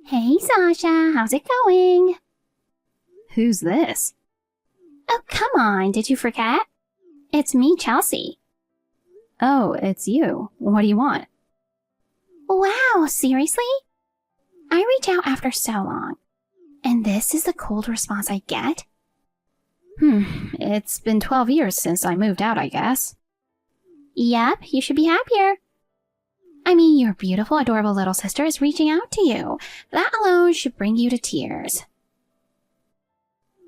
Hey, Sasha, how's it going? Who's this? Oh, come on, did you forget? It's me, Chelsea. Oh, it's you. What do you want? Wow, seriously? I reach out after so long, and this is the cold response I get? It's been 12 years since I moved out, I guess. Yep, you should be happier. I mean, your beautiful, adorable little sister is reaching out to you. That alone should bring you to tears.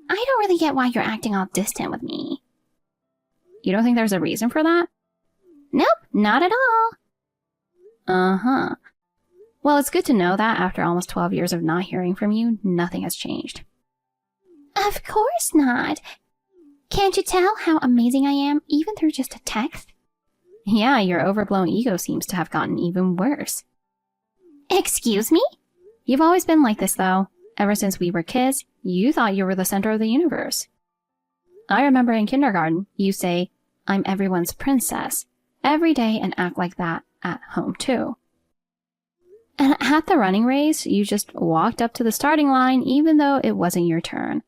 I don't really get why you're acting all distant with me. You don't think there's a reason for that? Nope, not at all. Uh-huh. Well, it's good to know that after almost 12 years of not hearing from you, nothing has changed. Of course not. Can't you tell how amazing I am, even through just a text? Yeah, your overblown ego seems to have gotten even worse. Excuse me? You've always been like this, though. Ever since we were kids, you thought you were the center of the universe. I remember in kindergarten, you say, "I'm everyone's princess," every day and act like that at home, too. And at the running race, you just walked up to the starting line even though it wasn't your turn,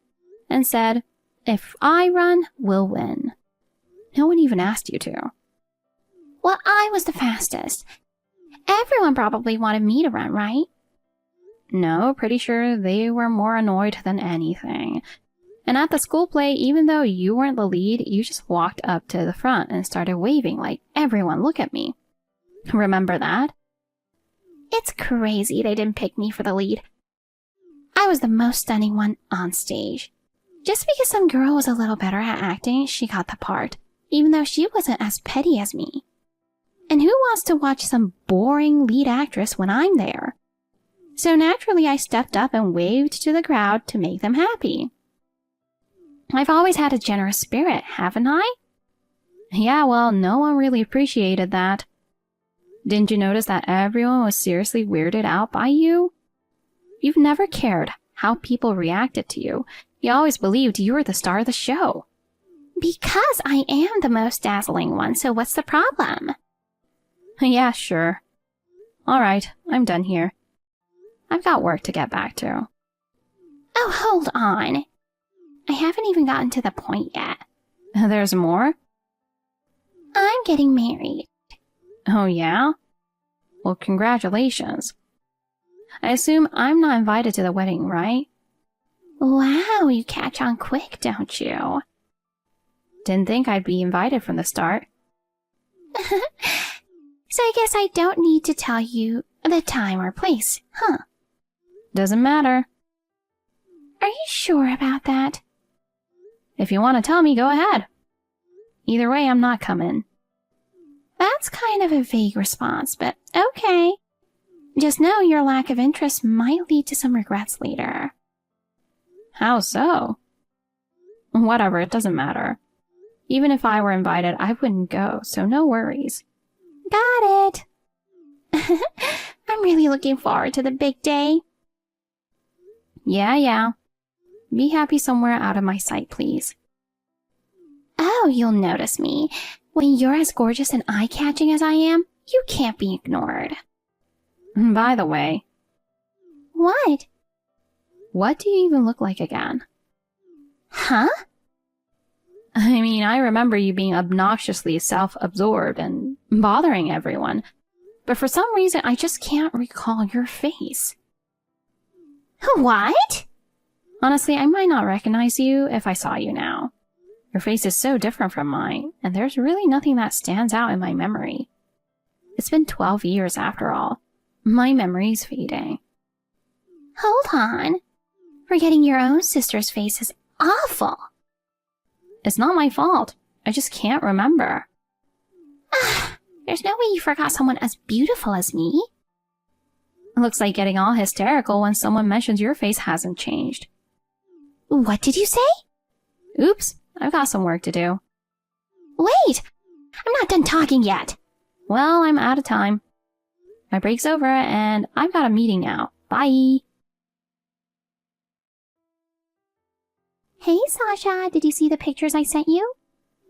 and said, "If I run, we'll win." No one even asked you to. Well, I was the fastest. Everyone probably wanted me to run, right? No, pretty sure they were more annoyed than anything. And at the school play, even though you weren't the lead, you just walked up to the front and started waving like, "Everyone, look at me." Remember that? It's crazy they didn't pick me for the lead. I was the most stunning one on stage. Just because some girl was a little better at acting, she got the part, even though she wasn't as petty as me. And who wants to watch some boring lead actress when I'm there? So naturally, I stepped up and waved to the crowd to make them happy. I've always had a generous spirit, haven't I? Yeah, well, no one really appreciated that. Didn't you notice that everyone was seriously weirded out by you? You've never cared how people reacted to you. You always believed you were the star of the show. Because I am the most dazzling one, so what's the problem? Yeah, sure. All right, I'm done here. I've got work to get back to. Oh, hold on. I haven't even gotten to the point yet. There's more? I'm getting married. Oh, yeah? Well, congratulations. I assume I'm not invited to the wedding, right? Wow, you catch on quick, don't you? Didn't think I'd be invited from the start. So I guess I don't need to tell you the time or place, huh? Doesn't matter. Are you sure about that? If you want to tell me, go ahead. Either way, I'm not coming. That's kind of a vague response, but okay. Just know your lack of interest might lead to some regrets later. How so? Whatever, it doesn't matter. Even if I were invited, I wouldn't go, so no worries. Got it. I'm really looking forward to the big day. Yeah. Be happy somewhere out of my sight, please. Oh, you'll notice me. When you're as gorgeous and eye-catching as I am, you can't be ignored. By the way. What? What do you even look like again? Huh? I mean, I remember you being obnoxiously self-absorbed and bothering everyone. But for some reason, I just can't recall your face. What? Honestly, I might not recognize you if I saw you now. Your face is so different from mine, and there's really nothing that stands out in my memory. It's been 12 years after all. My memory's fading. Hold on. Forgetting your own sister's face is awful. It's not my fault. I just can't remember. There's no way you forgot someone as beautiful as me. Looks like getting all hysterical when someone mentions your face hasn't changed. What did you say? Oops, I've got some work to do. Wait! I'm not done talking yet. Well, I'm out of time. My break's over and I've got a meeting now. Bye! Hey, Sasha, did you see the pictures I sent you?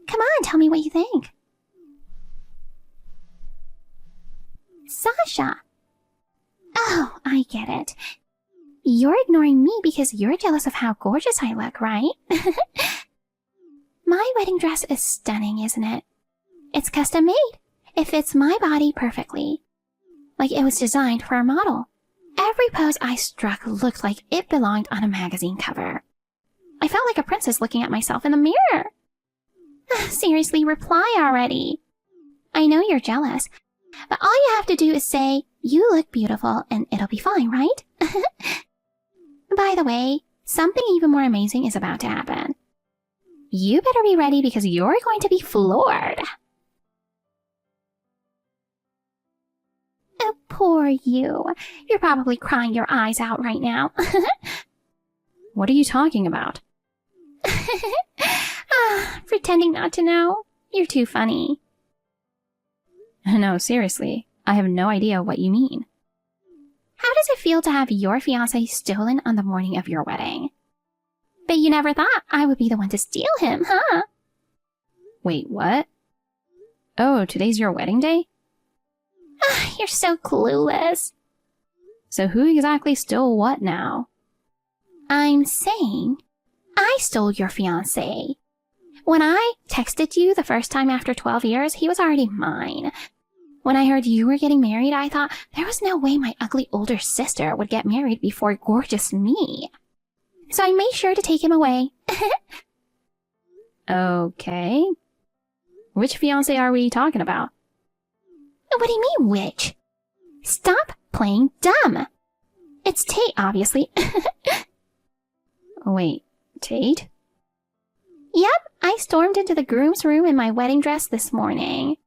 Come on, tell me what you think. Sasha! Oh, I get it. You're ignoring me because you're jealous of how gorgeous I look, right? My wedding dress is stunning, isn't it? It's custom made. It fits my body perfectly. Like it was designed for a model. Every pose I struck looked like it belonged on a magazine cover. I felt like a princess looking at myself in the mirror. Seriously, reply already. I know you're jealous, but all you have to do is say, you look beautiful, and it'll be fine, right? By the way, something even more amazing is about to happen. You better be ready because you're going to be floored. Oh, poor you. You're probably crying your eyes out right now. What are you talking about? Pretending not to know. You're too funny. No, seriously, I have no idea what you mean. How does it feel to have your fiancé stolen on the morning of your wedding? Bet you never thought I would be the one to steal him, huh? Wait, what? Oh, today's your wedding day? You're so clueless. So who exactly stole what now? I'm saying I stole your fiancé. When I texted you the first time after 12 years, he was already mine. When I heard you were getting married, I thought there was no way my ugly older sister would get married before gorgeous me. So I made sure to take him away. Okay. Which fiancé are we talking about? What do you mean, which? Stop playing dumb. It's Tate, obviously. Wait, Tate? Yep, I stormed into the groom's room in my wedding dress this morning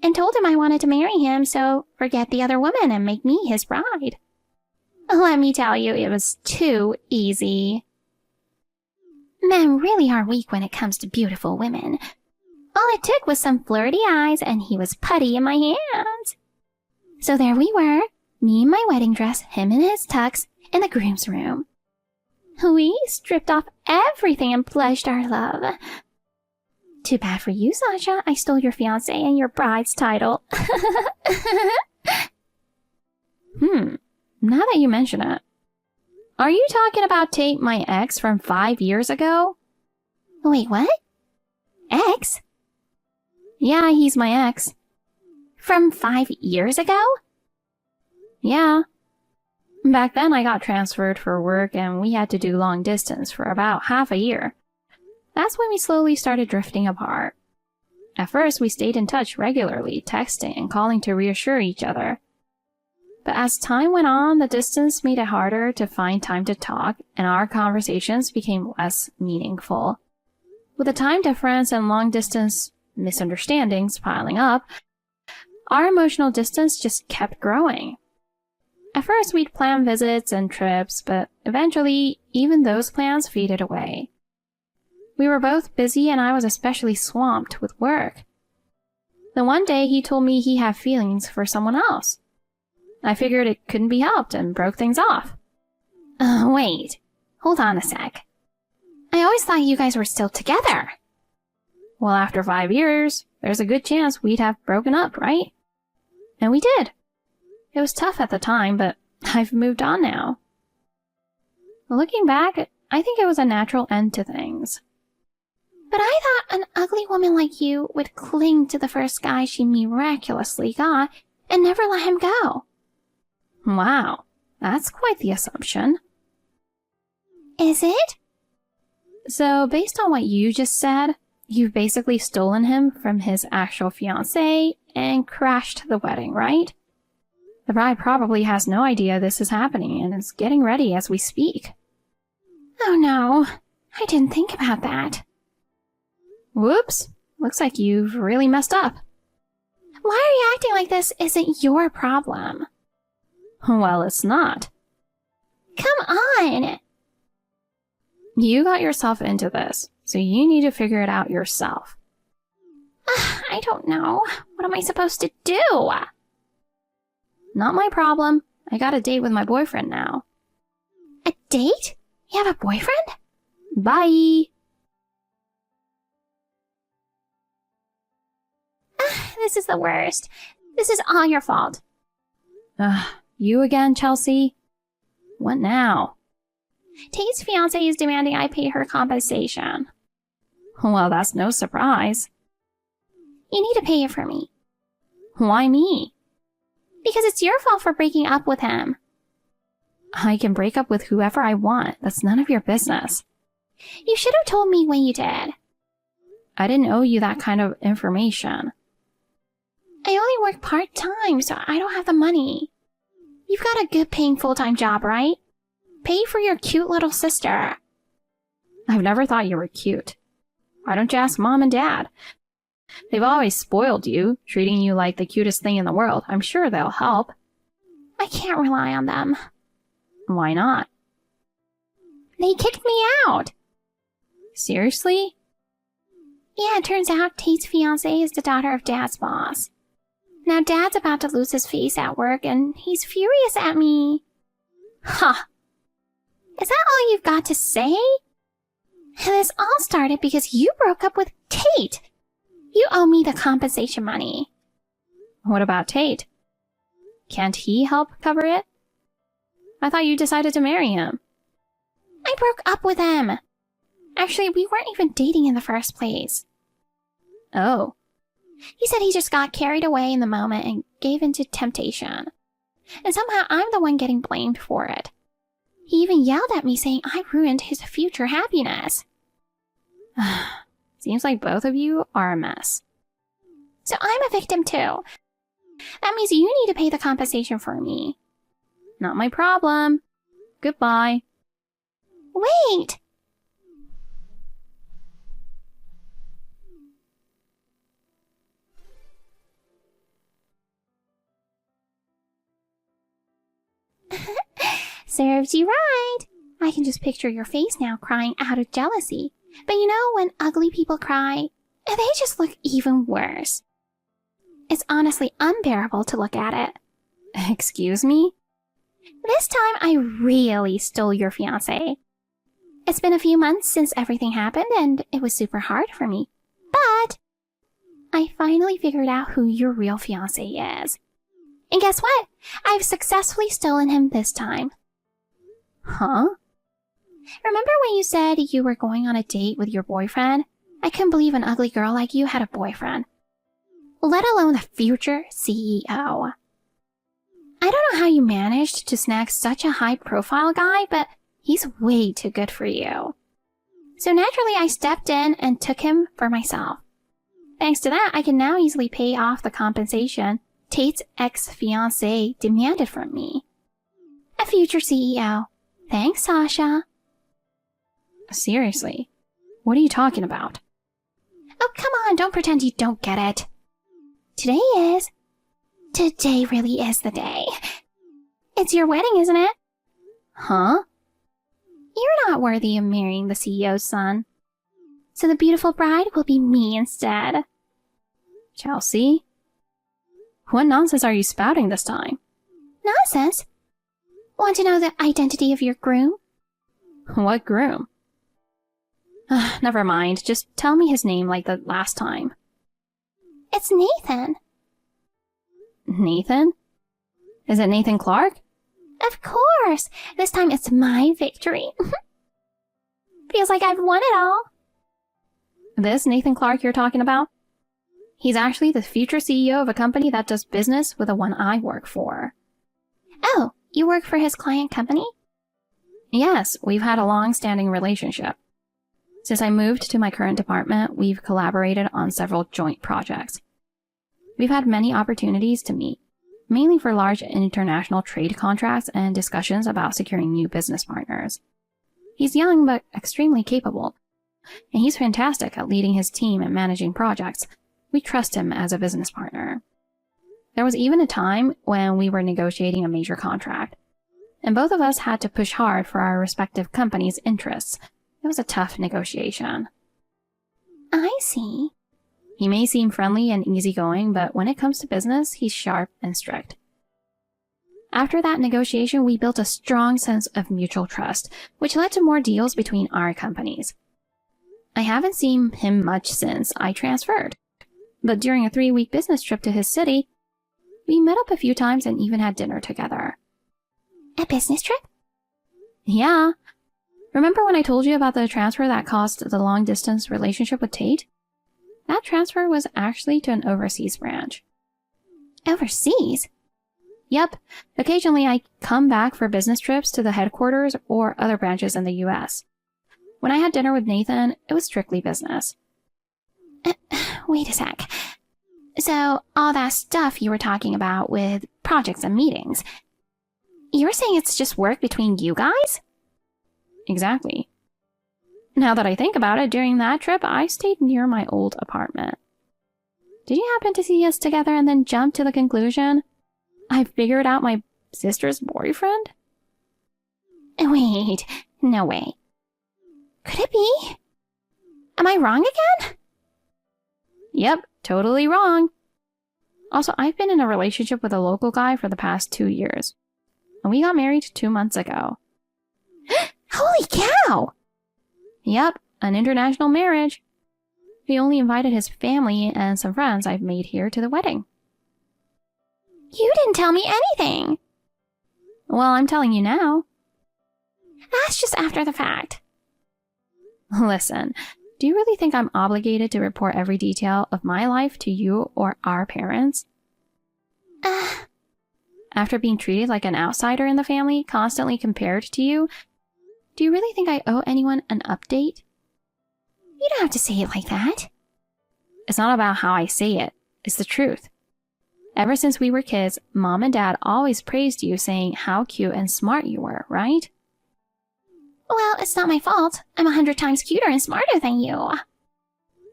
and told him I wanted to marry him, so forget the other woman and make me his bride. Let me tell you, it was too easy. Men really are weak when it comes to beautiful women. All it took was some flirty eyes and he was putty in my hands. So there we were, me in my wedding dress, him in his tux, in the groom's room. We stripped off everything and pledged our love. Too bad for you, Sasha. I stole your fiancé and your bride's title. Now that you mention it. Are you talking about Tate, my ex from 5 years ago? Wait, what? Ex? Yeah, he's my ex. From 5 years ago? Yeah. Back then I got transferred for work and we had to do long distance for about half a year. That's when we slowly started drifting apart. At first we stayed in touch regularly, texting and calling to reassure each other. But as time went on, the distance made it harder to find time to talk and our conversations became less meaningful. With the time difference and long distance misunderstandings piling up, our emotional distance just kept growing. At first, we'd plan visits and trips, but eventually, even those plans faded away. We were both busy and I was especially swamped with work. Then one day, he told me he had feelings for someone else. I figured it couldn't be helped and broke things off. Wait. Hold on a sec. I always thought you guys were still together. Well, after 5 years, there's a good chance we'd have broken up, right? And we did. It was tough at the time, but I've moved on now. Looking back, I think it was a natural end to things. But I thought an ugly woman like you would cling to the first guy she miraculously got and never let him go. Wow, that's quite the assumption. Is it? So, based on what you just said, you've basically stolen him from his actual fiancé and crashed the wedding, right? The bride probably has no idea this is happening and is getting ready as we speak. Oh no, I didn't think about that. Whoops, looks like you've really messed up. Why are you acting like this isn't your problem? Well, it's not. Come on! You got yourself into this, so you need to figure it out yourself. I don't know. What am I supposed to do? Not my problem. I got a date with my boyfriend now. A date? You have a boyfriend? Bye! This is the worst. This is all your fault. You again, Chelsea? What now? Tate's fiancé is demanding I pay her compensation. Well, that's no surprise. You need to pay it for me. Why me? Because it's your fault for breaking up with him. I can break up with whoever I want. That's none of your business. You should have told me when you did. I didn't owe you that kind of information. I only work part-time, so I don't have the money. You've got a good paying full-time job, right? Pay for your cute little sister. I've never thought you were cute. Why don't you ask Mom and Dad? They've always spoiled you, treating you like the cutest thing in the world. I'm sure they'll help. I can't rely on them. Why not? They kicked me out. Seriously? Yeah, it turns out Tate's fiancée is the daughter of Dad's boss. Now Dad's about to lose his face at work, and he's furious at me. Huh. Is that all you've got to say? And this all started because you broke up with Tate. You owe me the compensation money. What about Tate? Can't he help cover it? I thought you decided to marry him. I broke up with him. Actually, we weren't even dating in the first place. Oh. He said he just got carried away in the moment and gave in to temptation. And somehow I'm the one getting blamed for it. He even yelled at me saying I ruined his future happiness. Seems like both of you are a mess. So I'm a victim too. That means you need to pay the compensation for me. Not my problem. Goodbye. Wait! Serves you right. I can just picture your face now crying out of jealousy. But you know when ugly people cry, they just look even worse. It's honestly unbearable to look at it. Excuse me? This time I really stole your fiancé. It's been a few months since everything happened and it was super hard for me. But I finally figured out who your real fiancé is. And guess what? I've successfully stolen him this time. Huh? Remember when you said you were going on a date with your boyfriend? I couldn't believe an ugly girl like you had a boyfriend. Let alone the future CEO. I don't know how you managed to snag such a high-profile guy, but he's way too good for you. So naturally, I stepped in and took him for myself. Thanks to that, I can now easily pay off the compensation Tate's ex-fiancé demanded from me. A future CEO. Thanks, Sasha. Seriously, what are you talking about? Oh, come on, don't pretend you don't get it. Today really is the day. It's your wedding, isn't it? Huh? You're not worthy of marrying the CEO's son. So the beautiful bride will be me instead. Chelsea? What nonsense are you spouting this time? Nonsense? Want to know the identity of your groom? What groom? Never mind, just tell me his name like the last time. It's Nathan. Nathan? Is it Nathan Clark? Of course! This time it's my victory. Feels like I've won it all. This Nathan Clark you're talking about? He's actually the future CEO of a company that does business with the one I work for. Oh, you work for his client company? Yes, we've had a long-standing relationship. Since I moved to my current department, we've collaborated on several joint projects. We've had many opportunities to meet, mainly for large international trade contracts and discussions about securing new business partners. He's young but extremely capable, and he's fantastic at leading his team and managing projects. We trust him as a business partner. There was even a time when we were negotiating a major contract, and both of us had to push hard for our respective companies' interests. It was a tough negotiation. I see. He may seem friendly and easygoing, but when it comes to business, he's sharp and strict. After that negotiation, we built a strong sense of mutual trust, which led to more deals between our companies. I haven't seen him much since I transferred, but during a 3-week business trip to his city, we met up a few times and even had dinner together. A business trip? Yeah. Remember when I told you about the transfer that caused the long-distance relationship with Tate? That transfer was actually to an overseas branch. Overseas? Yep. Occasionally I come back for business trips to the headquarters or other branches in the US. When I had dinner with Nathan, it was strictly business. Wait a sec. So, all that stuff you were talking about with projects and meetings, you were saying it's just work between you guys? Exactly. Now that I think about it, during that trip, I stayed near my old apartment. Did you happen to see us together and then jump to the conclusion I figured out my sister's boyfriend? Wait, no way. Could it be? Am I wrong again? Yep, totally wrong. Also, I've been in a relationship with a local guy for the past 2 years. And we got married 2 months ago. Holy cow! Yep, an international marriage. He only invited his family and some friends I've made here to the wedding. You didn't tell me anything. Well, I'm telling you now. That's just after the fact. Listen, do you really think I'm obligated to report every detail of my life to you or our parents? After being treated like an outsider in the family, constantly compared to you, do you really think I owe anyone an update? You don't have to say it like that. It's not about how I say it. It's the truth. Ever since we were kids, Mom and Dad always praised you, saying how cute and smart you were, right? Well, it's not my fault. I'm 100 times cuter and smarter than you.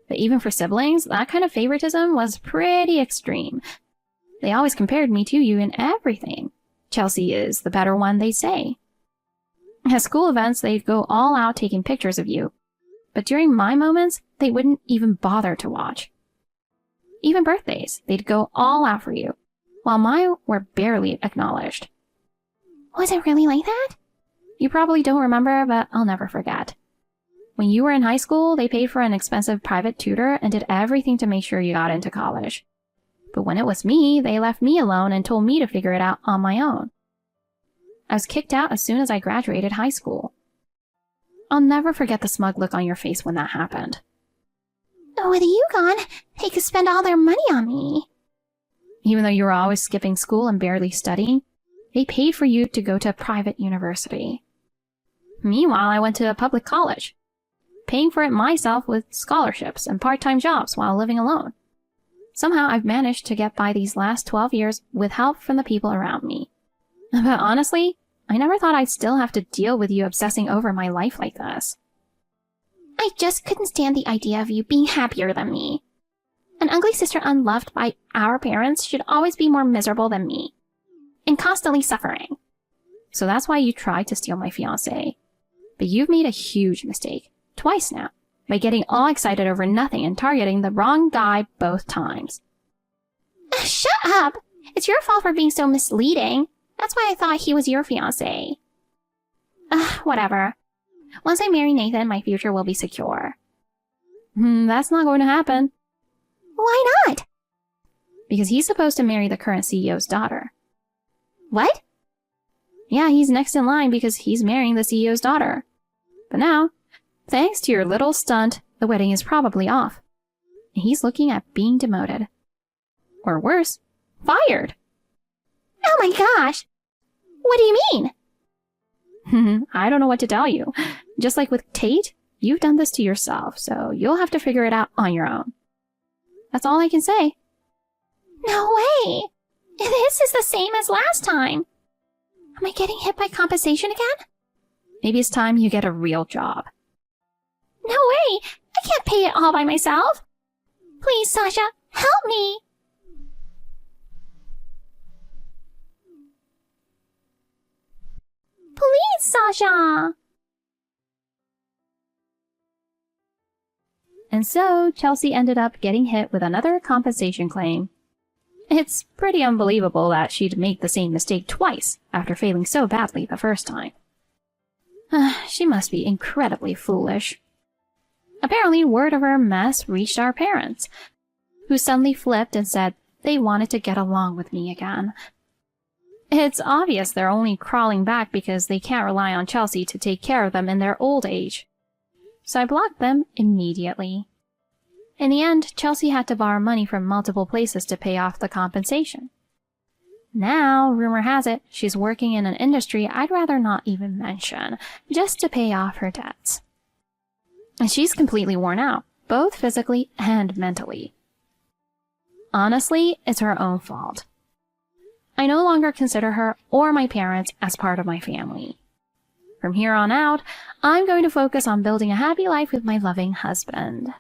But even for siblings, that kind of favoritism was pretty extreme. They always compared me to you in everything. Chelsea is the better one, they say. At school events, they'd go all out taking pictures of you. But during my moments, they wouldn't even bother to watch. Even birthdays, they'd go all out for you, while mine were barely acknowledged. Was it really like that? You probably don't remember, but I'll never forget. When you were in high school, they paid for an expensive private tutor and did everything to make sure you got into college. But when it was me, they left me alone and told me to figure it out on my own. I was kicked out as soon as I graduated high school. I'll never forget the smug look on your face when that happened. With you gone, they could spend all their money on me. Even though you were always skipping school and barely studying, they paid for you to go to a private university. Meanwhile, I went to a public college, paying for it myself with scholarships and part-time jobs while living alone. Somehow I've managed to get by these last 12 years with help from the people around me. But honestly, I never thought I'd still have to deal with you obsessing over my life like this. I just couldn't stand the idea of you being happier than me. An ugly sister unloved by our parents should always be more miserable than me, and constantly suffering. So that's why you tried to steal my fiancé. But you've made a huge mistake, twice now, by getting all excited over nothing and targeting the wrong guy both times. Shut up! It's your fault for being so misleading. That's why I thought he was your fiancé. Whatever. Once I marry Nathan, my future will be secure. That's not going to happen. Why not? Because he's supposed to marry the current CEO's daughter. What? Yeah, he's next in line because he's marrying the CEO's daughter. But now, thanks to your little stunt, the wedding is probably off. And he's looking at being demoted. Or worse, fired. Oh my gosh! What do you mean? I don't know what to tell you. Just like with Tate, you've done this to yourself, so you'll have to figure it out on your own. That's all I can say. No way! This is the same as last time. Am I getting hit by compensation again? Maybe it's time you get a real job. No way! I can't pay it all by myself. Please, Sasha, help me! Please, Sasha! And so, Chelsea ended up getting hit with another compensation claim. It's pretty unbelievable that she'd make the same mistake twice after failing so badly the first time. She must be incredibly foolish. Apparently, word of her mess reached our parents, who suddenly flipped and said they wanted to get along with me again. It's obvious they're only crawling back because they can't rely on Chelsea to take care of them in their old age. So I blocked them immediately. In the end, Chelsea had to borrow money from multiple places to pay off the compensation. Now, rumor has it, she's working in an industry I'd rather not even mention, just to pay off her debts. And she's completely worn out, both physically and mentally. Honestly, it's her own fault. I no longer consider her or my parents as part of my family. From here on out, I'm going to focus on building a happy life with my loving husband.